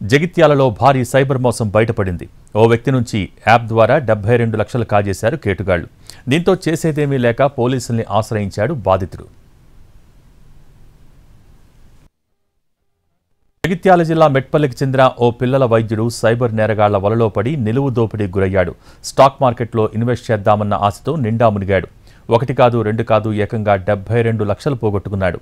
జగిత్యాలలో భారీ సైబర్ మోసం బయటపడింది. ఓ వ్యక్తి నుంచి యాప్ ద్వారా 72 లక్షలు కాజేశారు కేటుగాళ్లు. దీంతో చేసేదేమీ లేక పోలీసుల్ని ఆశ్రయించాడు బాధితుడు. జగిత్యాల జిల్లా మెట్పల్లికి చెందిన ఓ పిల్లల వైద్యుడు సైబర్ నేరగాళ్ల వలలో పడి నిలువు దోపిడీకి గురయ్యాడు. స్టాక్ మార్కెట్లో ఇన్వెస్ట్ చేద్దామన్న ఆశతో నిండా మునిగాడు. ఒకటి కాదు రెండు కాదు ఏకంగా 72 లక్షలు పోగొట్టుకున్నాడు.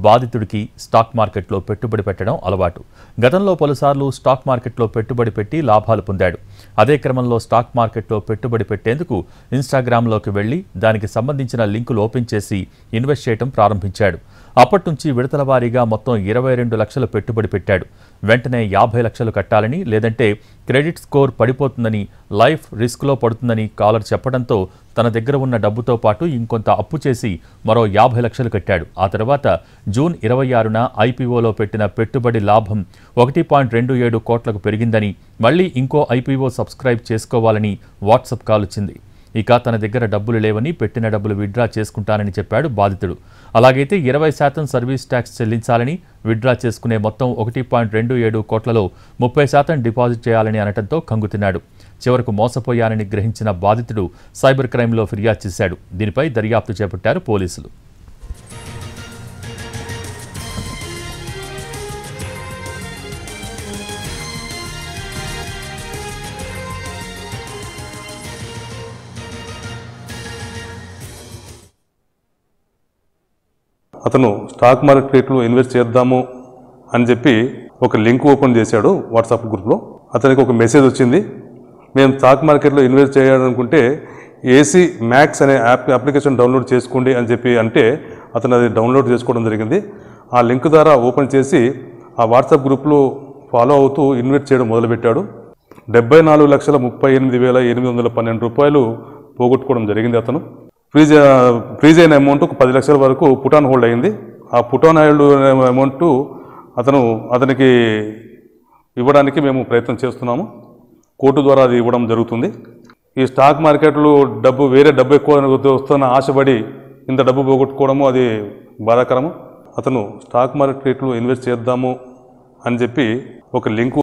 బాధితుడికి స్టాక్ మార్కెట్లో పెట్టుబడి పెట్టడం అలవాటు. గతంలో పలుసార్లు స్టాక్ మార్కెట్లో పెట్టుబడి పెట్టి లాభాలు పొందాడు. అదే క్రమంలో స్టాక్ మార్కెట్లో పెట్టుబడి పెట్టేందుకు ఇన్స్టాగ్రామ్లోకి వెళ్లి దానికి సంబంధించిన లింకులు ఓపెన్ చేసి ఇన్వెస్ట్ చేయడం ప్రారంభించాడు. అప్పటి నుంచి విడతల వారీగా మొత్తం 22 లక్షలు పెట్టుబడి పెట్టాడు. వెంటనే 50 లక్షలు కట్టాలని, లేదంటే క్రెడిట్ స్కోర్ పడిపోతుందని, లైఫ్ రిస్క్లో పడుతుందని కాలర్ చెప్పడంతో తన దగ్గర ఉన్న డబ్బుతో పాటు ఇంకొంత అప్పు చేసి మరో 50 లక్షలు కట్టాడు. ఆ తర్వాత జూన్ 26న ఐపీఓలో పెట్టిన పెట్టుబడి లాభం 1.27 కోట్లకు పెరిగిందని, మళ్లీ ఇంకో ఐపీఓ సబ్స్క్రైబ్ చేసుకోవాలని వాట్సాప్ కాల్ వచ్చింది. ఇక తన దగ్గర డబ్బులు లేవని, పెట్టిన డబ్బులు విత్డ్రా చేసుకుంటానని చెప్పాడు బాధితుడు. అలాగైతే 20% సర్వీస్ ట్యాక్స్ చెల్లించాలని, విత్డ్రా చేసుకునే మొత్తం 1.27 కోట్లలో 30% డిపాజిట్ చేయాలని అనటంతో కంగుతిన్నాడు. చివరకు మోసపోయానని గ్రహించిన బాధితుడు సైబర్ క్రైమ్లో ఫిర్యాదు చేశాడు. దీనిపై దర్యాప్తు చేపట్టారు పోలీసులు. అతను స్టాక్ మార్కెట్లో ఇన్వెస్ట్ చేద్దాము అని చెప్పి ఒక లింక్ ఓపెన్ చేశాడు వాట్సాప్ గ్రూప్లో. అతనికి ఒక మెసేజ్ వచ్చింది, మేము స్టాక్ మార్కెట్లో ఇన్వెస్ట్ చేయాలనుకుంటే ఏసీ మ్యాక్స్ అనే అప్లికేషన్ డౌన్లోడ్ చేసుకోండి అని చెప్పి అంటే అతను అది డౌన్లోడ్ చేసుకోవడం జరిగింది. ఆ లింక్ ద్వారా ఓపెన్ చేసి ఆ వాట్సాప్ గ్రూప్లో ఫాలో అవుతూ ఇన్వెస్ట్ చేయడం మొదలుపెట్టాడు. 74,38,812 రూపాయలు పోగొట్టుకోవడం జరిగింది. అతను ఫ్రీజ్ అయిన అమౌంట్ 10 లక్షల వరకు పుట్ ఆన్ హోల్డ్ అయింది. ఆ పుట్ ఆన్ హోల్డ్ అమౌంట్ అతనికి ఇవ్వడానికి మేము ప్రయత్నం చేస్తున్నాము. కోర్టు ద్వారా అది ఇవ్వడం జరుగుతుంది. ఈ స్టాక్ మార్కెట్లో వేరే డబ్బు ఎక్కువ వస్తున్న ఆశపడి ఇంత డబ్బు పోగొట్టుకోవడము అది బాధాకరము. అతను స్టాక్ మార్కెట్లో ఇన్వెస్ట్ చేద్దాము అని చెప్పి ఒక లింక్